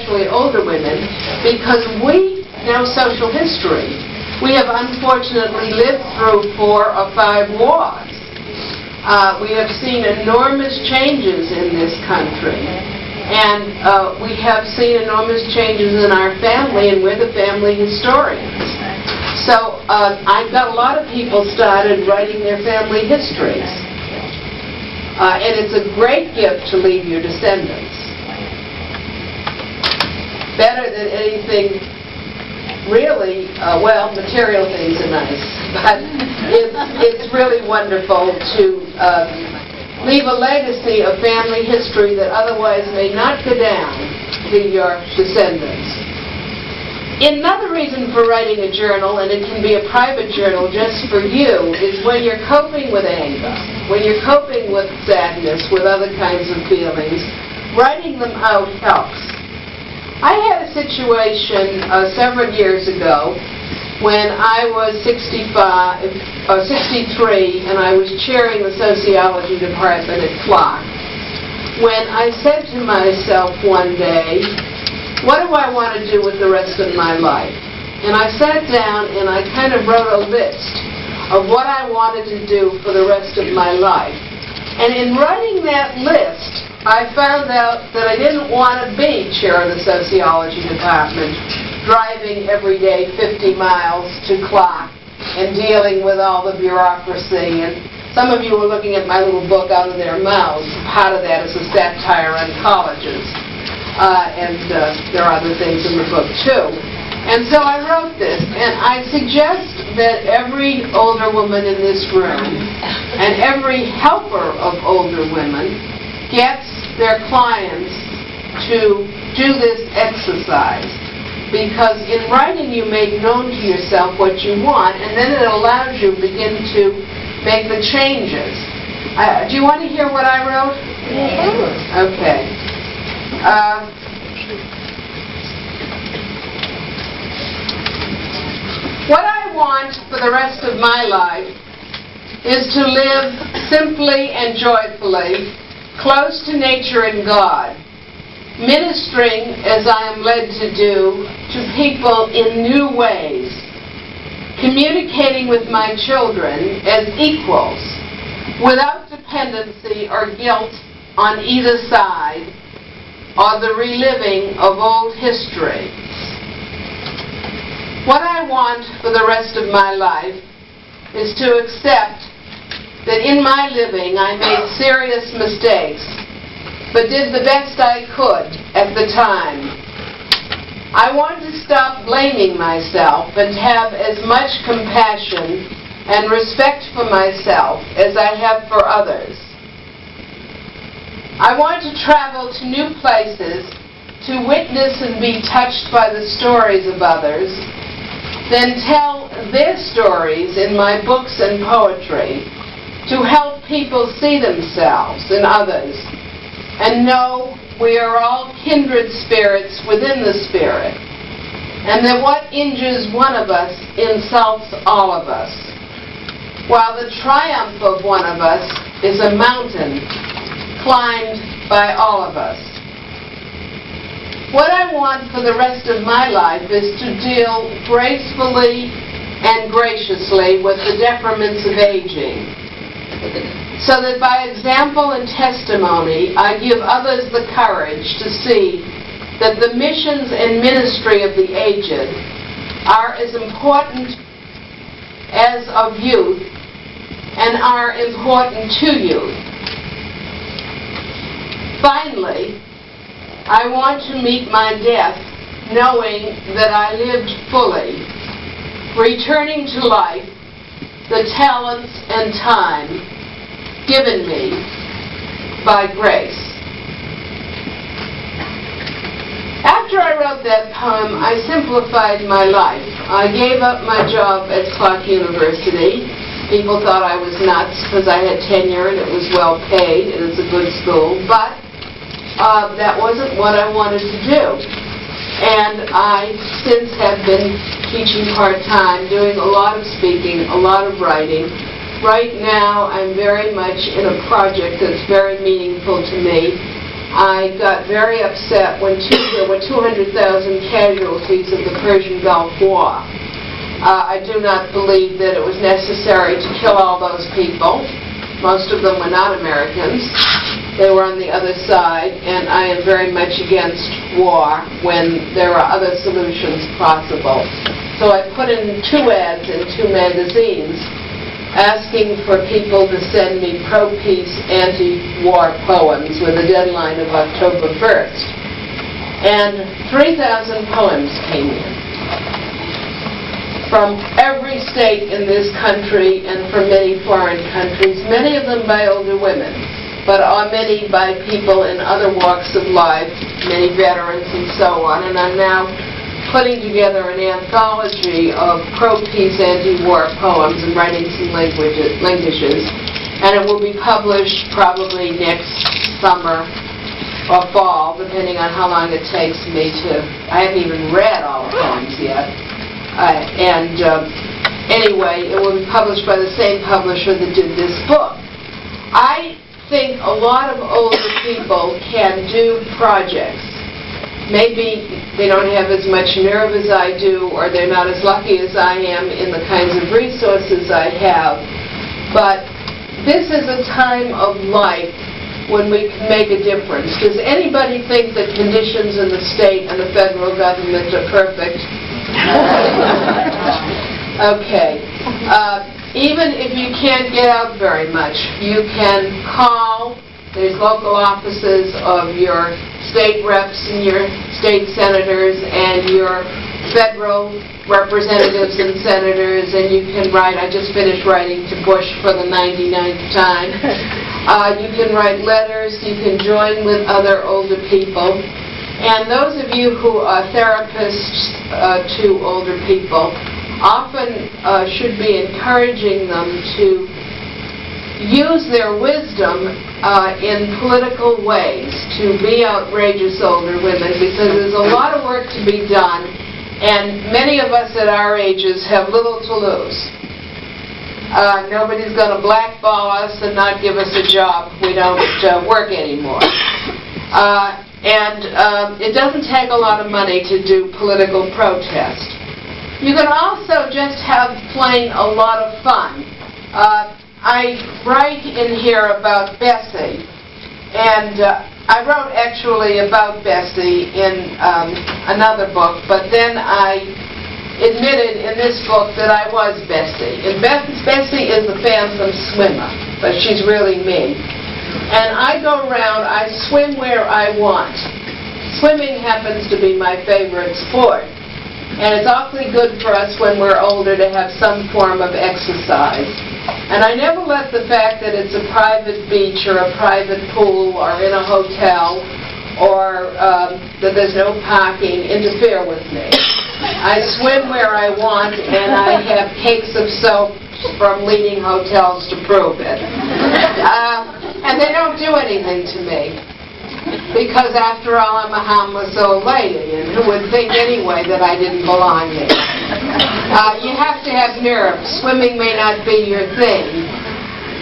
especially older women, because we know social history. We have unfortunately lived through 4 or 5 wars. We have seen enormous changes in this country. And we have seen enormous changes in our family, and we're the family historians. So I've got a lot of people started writing their family histories. And it's a great gift to leave your descendants. Better than anything, really, well, material things are nice, but it's really wonderful to leave a legacy of family history that otherwise may not go down to your descendants. Another reason for writing a journal, and it can be a private journal just for you, is when you're coping with anger, when you're coping with sadness, with other kinds of feelings, writing them out helps. I had a situation several years ago when I was 63, and I was chairing the sociology department at Clark, when I said to myself one day, what do I want to do with the rest of my life? And I sat down and I kind of wrote a list of what I wanted to do for the rest of my life. And in writing that list, I found out that I didn't want to be chair of the sociology department, driving every day 50 miles to Clark and dealing with all the bureaucracy. And some of you were looking at my little book Out of Their Mouths. Part of that is a satire on colleges. There are other things in the book, too. And so I wrote this, and I suggest that every older woman in this room and every helper of older women gets their clients to do this exercise. Because in writing, you make known to yourself what you want, and then it allows you to begin to make the changes. Do you want to hear what I wrote? Yeah. Okay. What I want for the rest of my life is to live simply and joyfully, close to nature and God, ministering, as I am led to do, to people in new ways, communicating with my children as equals, without dependency or guilt on either side, or the reliving of old history. What I want for the rest of my life is to accept that in my living I made serious mistakes, but did the best I could at the time. I want to stop blaming myself and have as much compassion and respect for myself as I have for others. I want to travel to new places, to witness and be touched by the stories of others, then tell their stories in my books and poetry to help people see themselves in others and know we are all kindred spirits within the spirit, and that what injures one of us insults all of us, while the triumph of one of us is a mountain climbed by all of us. What I want for the rest of my life is to deal gracefully and graciously with the detriments of aging, so that by example and testimony I give others the courage to see that the missions and ministry of the aged are as important as of youth and are important to youth. Finally, I want to meet my death knowing that I lived fully, returning to life the talents and time given me by grace. After I wrote that poem, I simplified my life. I gave up my job at Clark University. People thought I was nuts because I had tenure and it was well paid and it's a good school, but that wasn't what I wanted to do. And I since have been teaching part-time, doing a lot of speaking, a lot of writing. Right now I'm very much in a project that's very meaningful to me, I got very upset when there were 200,000 casualties of the Persian Gulf War. I do not believe that it was necessary to kill all those people. Most of them were not Americans. They were on the other side, and I am very much against war when there are other solutions possible. So I put in 2 ads in 2 magazines asking for people to send me pro-peace, anti-war poems with a deadline of October 1st. And 3,000 poems came in from every state in this country and from many foreign countries, many of them by older women, but many by people in other walks of life, many veterans and so on. And I'm now putting together an anthology of pro-peace, anti-war poems and writing some linkages. And it will be published probably next summer or fall, depending on how long it takes me to... I haven't even read all the poems yet. Anyway, it will be published by the same publisher that did this book. I think a lot of older people can do projects. Maybe they don't have as much nerve as I do, or they're not as lucky as I am in the kinds of resources I have. But this is a time of life when we can make a difference. Does anybody think that conditions in the state and the federal government are perfect? Okay. Even if you can't get out very much, you can call. There's local offices of your state reps and your state senators and your federal representatives and senators, and you can write. I just finished writing to Bush for the 99th time. You can write letters. You can join with other older people. And those of you who are therapists to older people often should be encouraging them to use their wisdom in political ways to be outrageous older women, because there's a lot of work to be done, and many of us at our ages have little to lose. Nobody's going to blackball us and not give us a job. We don't work anymore. It doesn't take a lot of money to do political protest. You can also just have plain a lot of fun. I write in here about Bessie, and I wrote actually about Bessie in another book, but then I admitted in this book that I was Bessie. And Bessie is a phantom swimmer, but she's really me. And I go around, I swim where I want. Swimming happens to be my favorite sport. And it's awfully good for us when we're older to have some form of exercise. And I never let the fact that it's a private beach or a private pool or in a hotel or that there's no parking interfere with me. I swim where I want, and I have cakes of soap from leading hotels to prove it. And they don't do anything to me, because after all, I'm a harmless old lady, and who would think anyway that I didn't belong there? You have to have nerve. Swimming may not be your thing,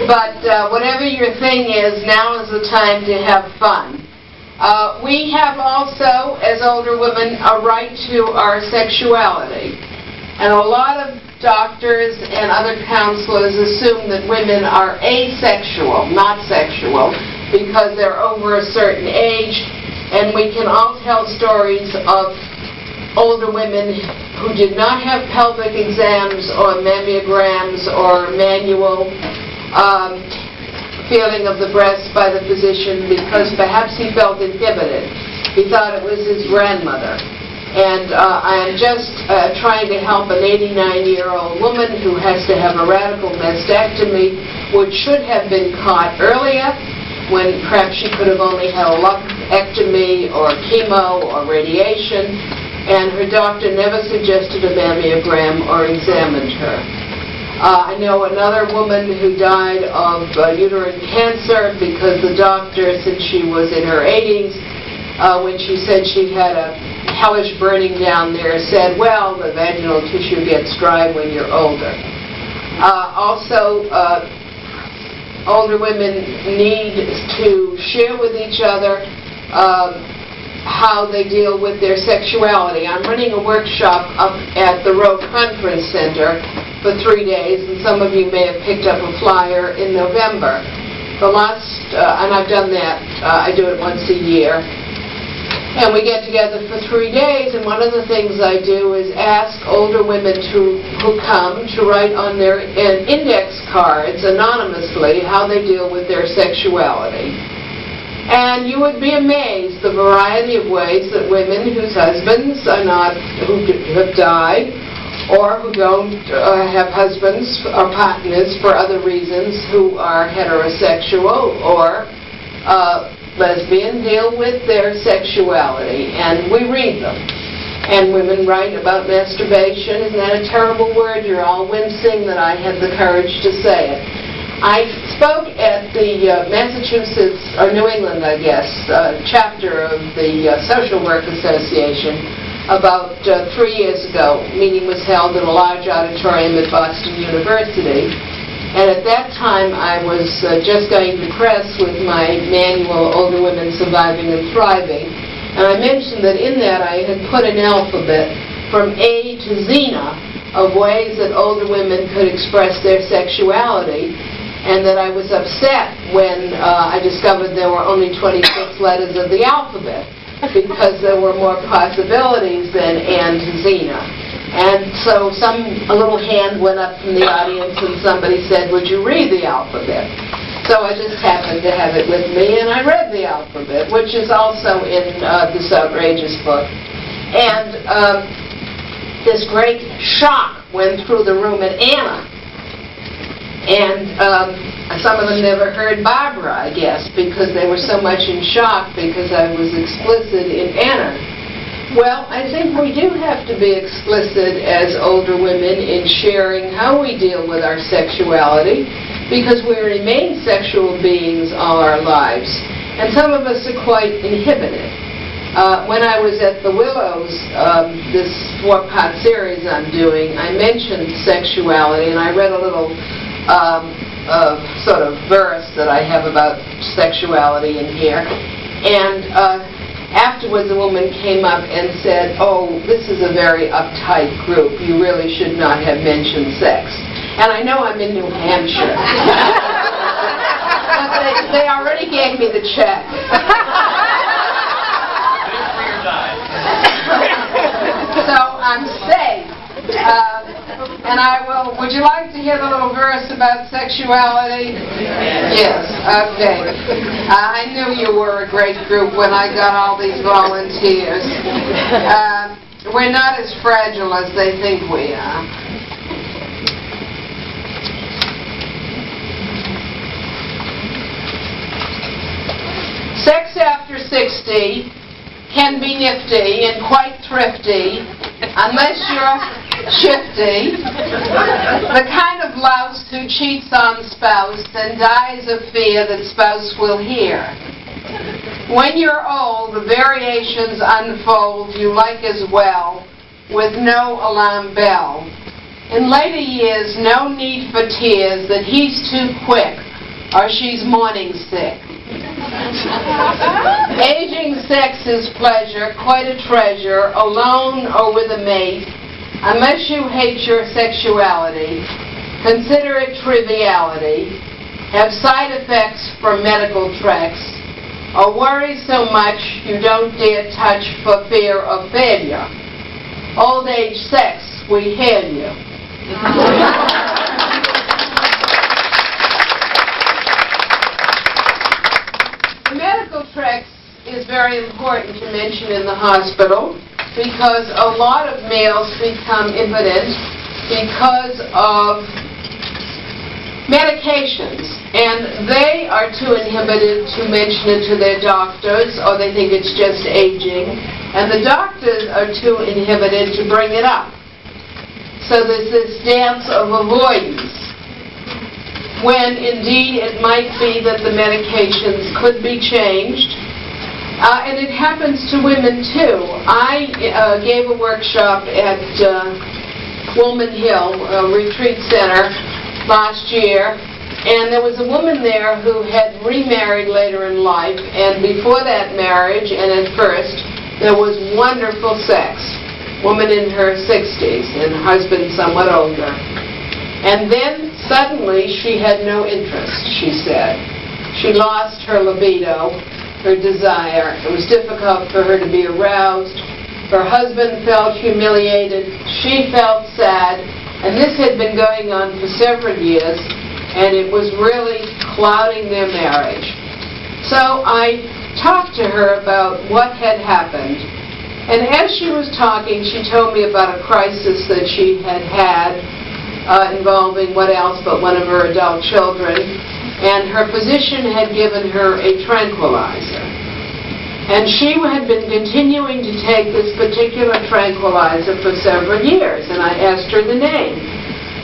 but whatever your thing is, now is the time to have fun. We have also, as older women, a right to our sexuality. And a lot of doctors and other counselors assume that women are asexual, not sexual, because they're over a certain age. And we can all tell stories of older women who did not have pelvic exams or mammograms or manual feeling of the breast by the physician, because perhaps he felt inhibited. He thought it was his grandmother. And I am just trying to help an 89-year-old woman who has to have a radical mastectomy, which should have been caught earlier, when perhaps she could have only had a lumpectomy or chemo or radiation, and her doctor never suggested a mammogram or examined her. I know another woman who died of uterine cancer because the doctor, since she was in her 80s, when she said she had a hellish burning down there, said, well, the vaginal tissue gets dry when you're older. Also, older women need to share with each other how they deal with their sexuality. I'm running a workshop up at the Rowe Conference Center for 3 days, and some of you may have picked up a flyer in November. And I've done that, I do it once a year. And we get together for 3 days, and one of the things I do is ask older women who come to write on their index cards anonymously how they deal with their sexuality. And you would be amazed the variety of ways that women whose husbands are not, who have died, or who don't have husbands or partners for other reasons, who are heterosexual or lesbian, deal with their sexuality. And we read them. And women write about masturbation. Isn't that a terrible word? You're all wincing that I had the courage to say it. I spoke at the Massachusetts, or New England, I guess, chapter of the Social Work Association about 3 years ago. A meeting was held in a large auditorium at Boston University. And at that time, I was just going to press with my manual, Older Women Surviving and Thriving. And I mentioned that in that I had put an alphabet from A to Xena of ways that older women could express their sexuality, and that I was upset when I discovered there were only 26 letters of the alphabet, because there were more possibilities than A to Xena. And so a little hand went up from the audience and somebody said, "Would you read the alphabet?" So I just happened to have it with me, and I read the alphabet, which is also in this outrageous book. And this great shock went through the room at Anna. And some of them never heard Barbara, I guess, because they were so much in shock because I was explicit in Anna. Well, I think we do have to be explicit as older women in sharing how we deal with our sexuality, because we remain sexual beings all our lives. And some of us are quite inhibited. When I was at the Willows, this 4-part series I'm doing, I mentioned sexuality, and I read a little sort of verse that I have about sexuality in here. And afterwards a woman came up and said, "Oh, this is a very uptight group. You really should not have mentioned sex." And I know I'm in New Hampshire. But they already gave me the check. So I'm safe. And would you like to hear the little verse about sexuality? Yes, okay. I knew you were a great group when I got all these volunteers. We're not as fragile as they think we are. Sex after 60 can be nifty and quite thrifty, unless you're shifty, the kind of louse who cheats on spouse and dies of fear that spouse will hear. When you're old, the variations unfold you like as well, with no alarm bell. In later years, no need for tears that he's too quick or she's morning sick. Aging sex is pleasure, quite a treasure, alone or with a mate. Unless you hate your sexuality, consider it triviality, have side effects from medical treks, or worry so much you don't dare touch for fear of failure. Old age sex, we hail you. The medical treks is very important to mention in the hospital, because a lot of males become impotent because of medications, and they are too inhibited to mention it to their doctors, or they think it's just aging, and the doctors are too inhibited to bring it up. So there's this dance of avoidance, when indeed it might be that the medications could be changed. And it happens to women too. I gave a workshop at Woolman Hill Retreat Center last year, And there was a woman there who had remarried later in life, and before that marriage, and at first, there was wonderful sex. Woman in her 60s, and husband somewhat older. And then, suddenly, she had no interest, she said. She lost her libido, her desire. It was difficult for her to be aroused. Her husband felt humiliated. She felt sad. And this had been going on for several years, and it was really clouding their marriage. So I talked to her about what had happened. And as she was talking, she told me about a crisis that she had had involving what else but one of her adult children. And her physician had given her a tranquilizer. And she had been continuing to take this particular tranquilizer for several years. And I asked her the name.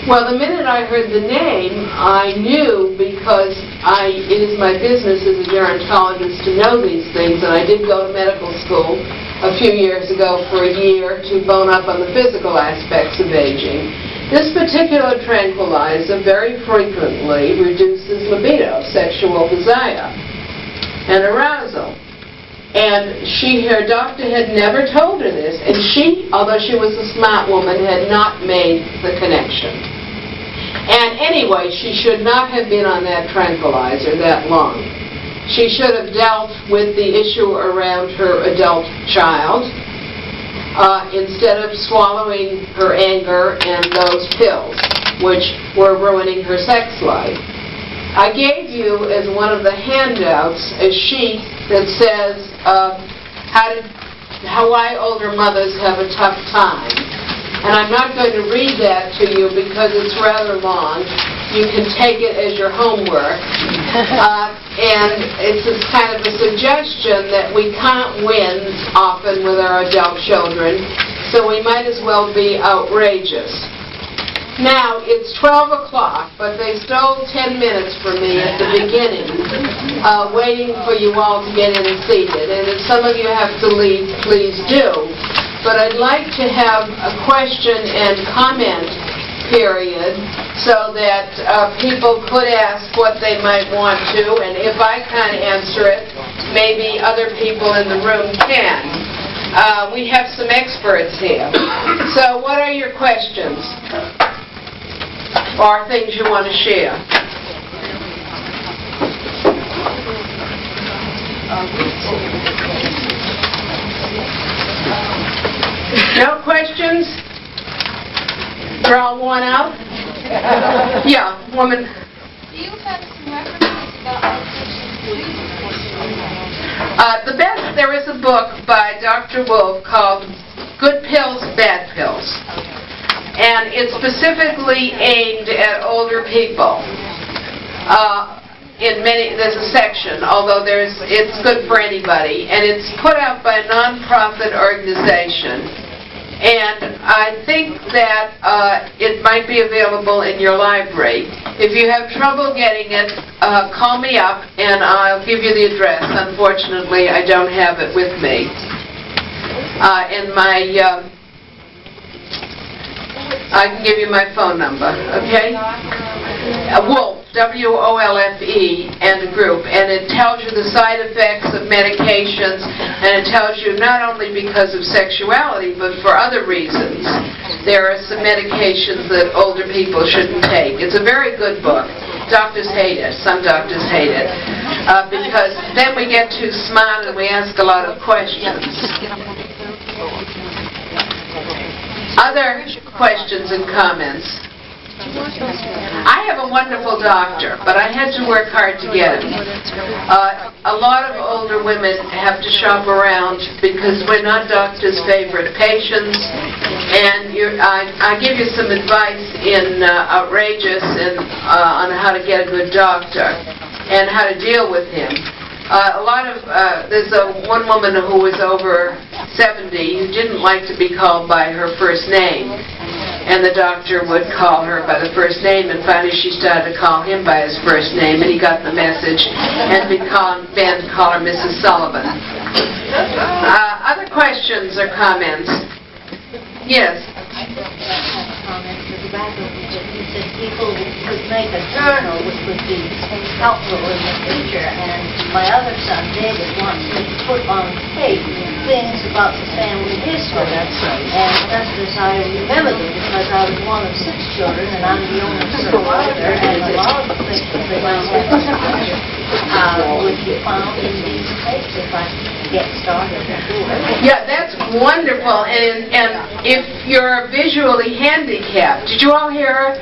Well, the minute I heard the name, I knew, because it is my business as a gerontologist to know these things, and I did go to medical school a few years ago for a year to bone up on the physical aspects of aging. This particular tranquilizer very frequently reduces libido, sexual desire, and arousal. And her doctor had never told her this, and she, although she was a smart woman, had not made the connection. And anyway, she should not have been on that tranquilizer that long. She should have dealt with the issue around her adult child instead of swallowing her anger and those pills, which were ruining her sex life. I gave you, as one of the handouts, a sheet that says why older mothers have a tough time. And I'm not going to read that to you because it's rather long. You can take it as your homework. And it's kind of a suggestion that we can't win often with our adult children, so we might as well be outrageous. Now, it's 12 o'clock, but they stole 10 minutes from me at the beginning, waiting for you all to get in and seated. And if some of you have to leave, please do. But I'd like to have a question and comment period so that people could ask what they might want to, and if I can't answer it, maybe other people in the room can. We have some experts here. So what are your questions? Or things you want to share? No questions? You're all worn out? Yeah, woman. Do you have some references about medication? There is a book by Dr. Wolf called Good Pills, Bad Pills. And it's specifically aimed at older people. There's a section, although it's good for anybody, and it's put out by a non-profit organization. And I think that it might be available in your library. If you have trouble getting it, call me up and I'll give you the address. Unfortunately, I don't have it with me. I can give you my phone number, okay? Wolf, W-O-L-F-E, and a group. And it tells you the side effects of medications, and it tells you not only because of sexuality, but for other reasons. There are some medications that older people shouldn't take. It's a very good book. Doctors hate it. Some doctors hate it. Because then we get too smart and we ask a lot of questions. Other questions and comments? I have a wonderful doctor, but I had to work hard to get him. A lot of older women have to shop around because we're not doctors' favorite patients, and I give you some advice in Outrageous and on how to get a good doctor and how to deal with him. There's one woman who was over 70 who didn't like to be called by her first name. And the doctor would call her by the first name, and finally she started to call him by his first name, and he got the message and began to call her Mrs. Sullivan. Other questions or comments? Yes? comment to the back of it. He said people could make a journal which would be helpful in the future. And my other son, David, wants me to put on tape things about the family history. And just as I remembered it, because I was one of 6 children and I'm the only survivor, and a lot of the things that they might have in the future would be found in these tapes if I get started. Yeah, that's wonderful. And if you're visually handicapped, did you all hear her?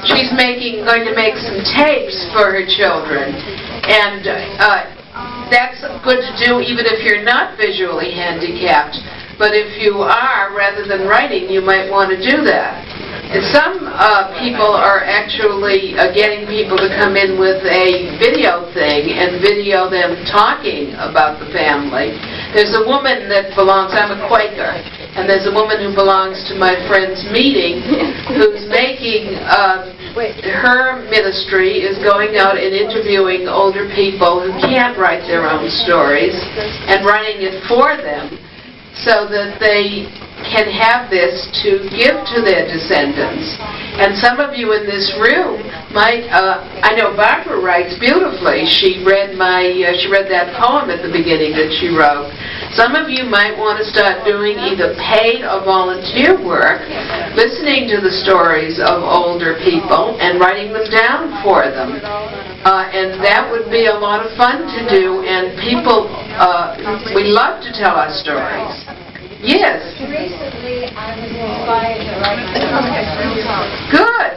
She's going to make some tapes for her children. And that's good to do even if you're not visually handicapped. But if you are, rather than writing, you might want to do that. And some people are actually getting people to come in with a video thing and video them talking about the family. There's a woman that belongs, I'm a Quaker, and there's a woman who belongs to my friend's meeting who's making, her ministry is going out and interviewing older people who can't write their own stories and writing it for them so that they can have this to give to their descendants. And some of you in this room might, I know Barbara writes beautifully. She read that poem at the beginning that she wrote. Some of you might want to start doing either paid or volunteer work, listening to the stories of older people and writing them down for them. And that would be a lot of fun to do, and people, we love to tell our stories. Yes. Recently, I was inspired to write my autobiography. Good.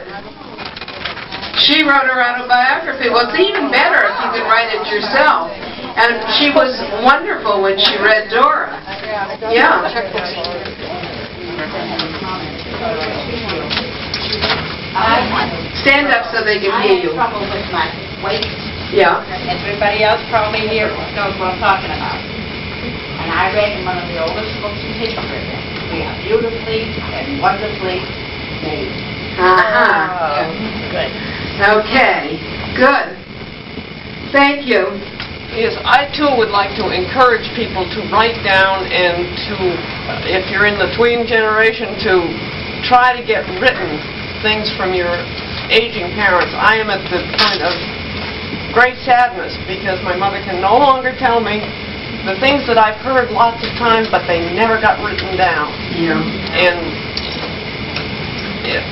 She wrote her autobiography. Well, it's even better if you can write it yourself. And she was wonderful when she read Dora. Yeah. Stand up so they can hear you. I have trouble with my weight. Yeah. Everybody else probably here knows what I'm talking about. And I read in one of the oldest books in history. We are beautifully and wonderfully made. Uh-huh. Good. Okay. Good. Thank you. Yes, I too would like to encourage people to write down and to, if you're in the tween generation, to try to get written things from your aging parents. I am at the point of great sadness because my mother can no longer tell me the things that I've heard lots of times, but they never got written down. Yeah. And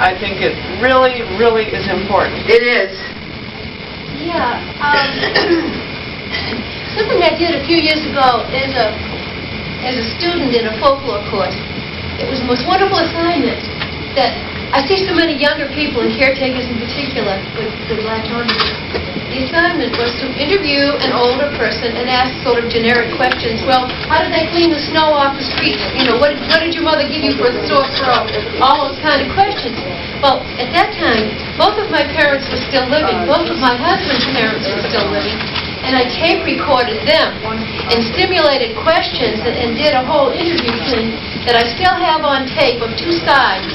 I think it really, really is important. It is. Yeah. Something I did a few years ago as a student in a folklore course. It was the most wonderful assignment that I see so many younger people, and caretakers in particular, would latch on to this. The assignment was to interview an older person and ask sort of generic questions. Well, how did they clean the snow off the street? You know, what did your mother give you for a sore throat? All those kind of questions. Well, at that time, both of my parents were still living. Both of my husband's parents were still living. And I tape recorded them and stimulated questions and did a whole interview thing that I still have on tape of 2 sides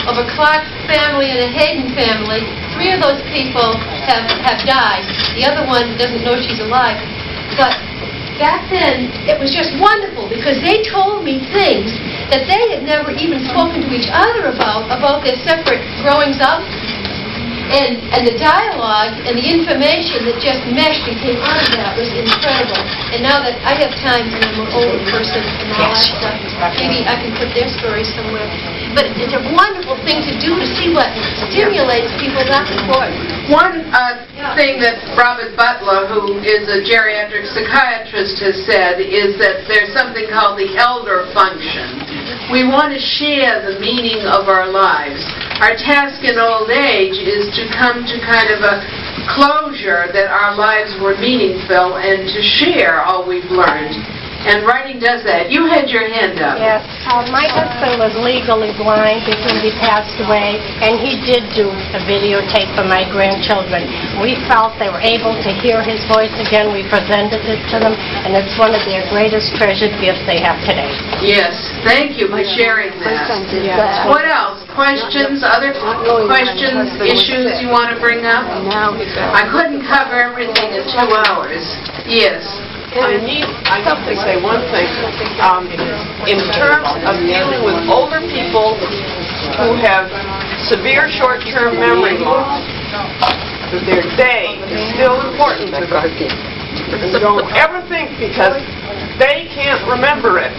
of a Clark family and a Hayden family. 3 of those people have died. The other one doesn't know she's alive. But back then, it was just wonderful because they told me things that they had never even spoken to each other about their separate growings up. And the dialogue and the information that just meshed and came out of that was incredible. And now that I have time and I'm an older person and all that stuff, maybe I can put their stories somewhere. But it's a wonderful thing to do to see what stimulates people back and forth. One thing that Robert Butler, who is a geriatric psychiatrist, has said is that there's something called the elder function. We want to share the meaning of our lives. Our task in old age is to come to kind of a closure that our lives were meaningful and to share all we've learned. And writing does that. You had your hand up. Yes. My husband was legally blind before he passed away, and he did do a videotape for my grandchildren. We felt they were able to hear his voice again. We presented it to them, and it's one of their greatest treasured gifts they have today. Yes. Thank you for sharing that. What else? Questions? Other questions, issues you want to bring up? I couldn't cover everything in 2 hours. Yes. I need to say one thing. In terms of dealing with older people who have severe short-term memory loss. That their day is still important to them. Don't ever think because they can't remember it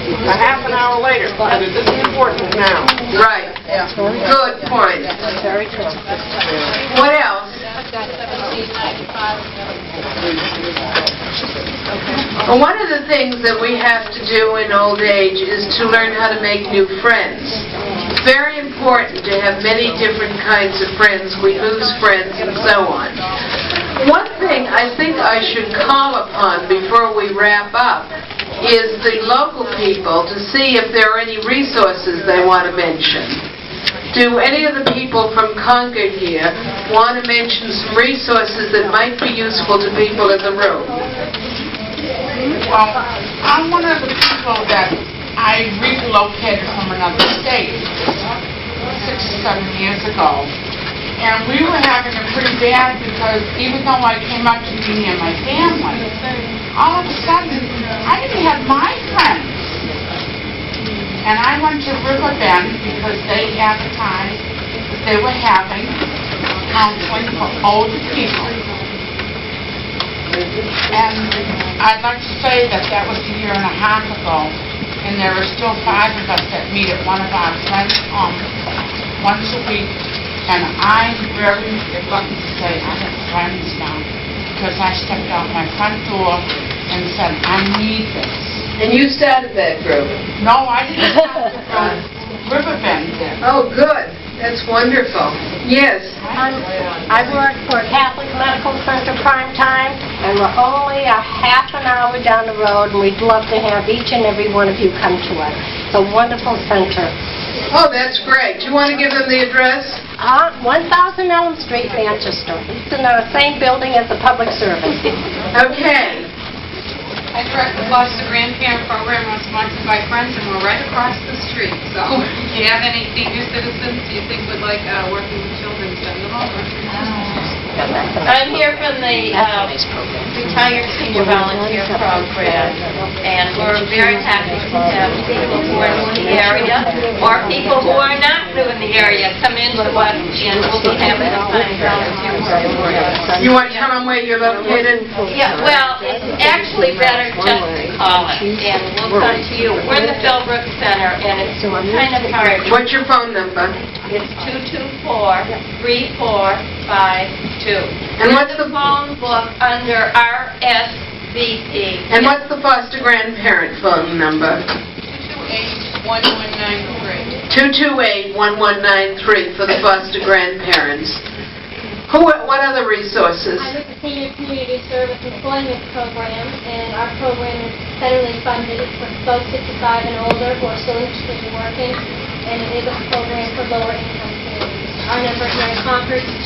a half an hour later, that it isn't important now. Right. Good point. Very true. What else? Well, one of the things that we have to do in old age is to learn how to make new friends. It's very important to have many different kinds of friends. We lose friends and so on. One thing I think I should call upon before we wrap up is the local people to see if there are any resources they want to mention. Do any of the people from Concord here want to mention some resources that might be useful to people in the room? Well, I'm one of the people that I relocated from another state 6 or 7 years ago. And we were having it pretty bad because even though I came up to be near my family, all of a sudden, I didn't have my friends. And I went to Riverbend because they advertised that they were having counseling for older people. And I'd like to say that that was a year and a half ago, and there are still 5 of us that meet at one of our friends' homes once a week. And I'm very reluctant to say I have friends now because I stepped out my front door and said, I need this. And you started that group? No, I didn't start the group. Riverbend did. Oh, good. That's wonderful. Yes. I work for Catholic Medical Center Prime Time, and we're only a half an hour down the road, and we'd love to have each and every one of you come to us. It's a wonderful center. Oh, that's great. Do you want to give them the address? 1000 Elm Street, Manchester. It's in the same building as the public service. Okay. I direct the foster grandparent program sponsored by Friends, and we're right across the street. So if you have any senior citizens you think would like working with children, send them over. I'm here from the Retired Senior Volunteer Program, and we're very happy to have people who are new in the area, or people who are not new in the area, come in to us, and we'll be having a fine volunteer work. You want to tell them where you're located? Yeah, well, it's actually better just to call us, and we'll come to you. We're in the Philbrook Center, and it's kind of hard. What's your phone number? It's 224-3452. And what's the phone book under RSVP? And what's the foster grandparent phone number? 228-1193. 228-1193 for the foster grandparents. What other resources? I'm with the Senior Community Service Employment Program, and our program is federally funded for folks 55 and older who are still interested in working, and it is a program for lower income communities. Our number here in Concord is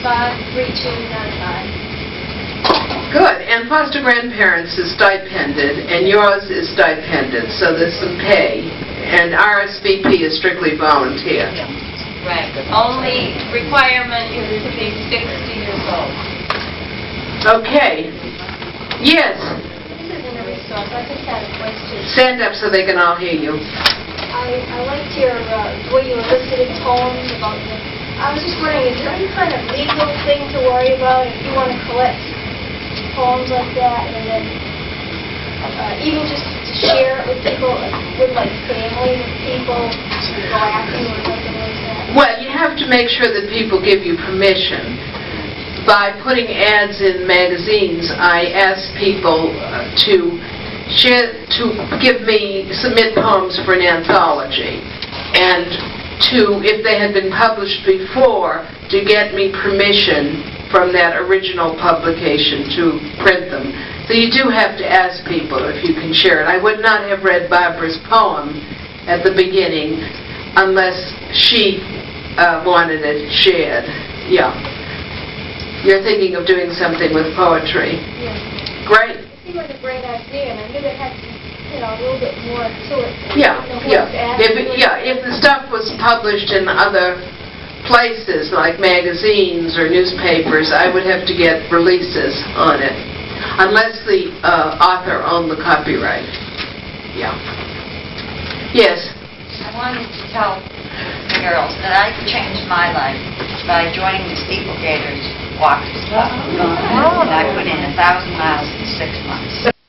225-3295. Good. And foster grandparents is stipended, and yours is stipended, so there's some pay. And RSVP is strictly volunteer. Right. Only requirement is to be 60 years old. Okay. Yes. This isn't a resource. I just had a question. Stand up so they can all hear you. I liked your, where you elicited poems about this. I was just wondering, is there any kind of legal thing to worry about if you want to collect poems like that, and then even just to share it with people, with like family, with people, laughing or something like that? Well, you have to make sure that people give you permission. By putting ads in magazines, I ask people to submit poems for an anthology, and if they had been published before, to get me permission from that original publication to print them. So you do have to ask people if you can share it. I would not have read Barbara's poem at the beginning unless she wanted it shared. Yeah. You're thinking of doing something with poetry. Yeah. Great. It seemed like a great idea, and I knew it had, a little bit more to it. Yeah. If the stuff was published in other places, like magazines or newspapers, I would have to get releases on it, unless the author owned the copyright. Yeah. Yes? I wanted to tell the girls that I changed my life by joining the Steeple Gators Walkers Club. And I put in 1,000 miles in 6 months.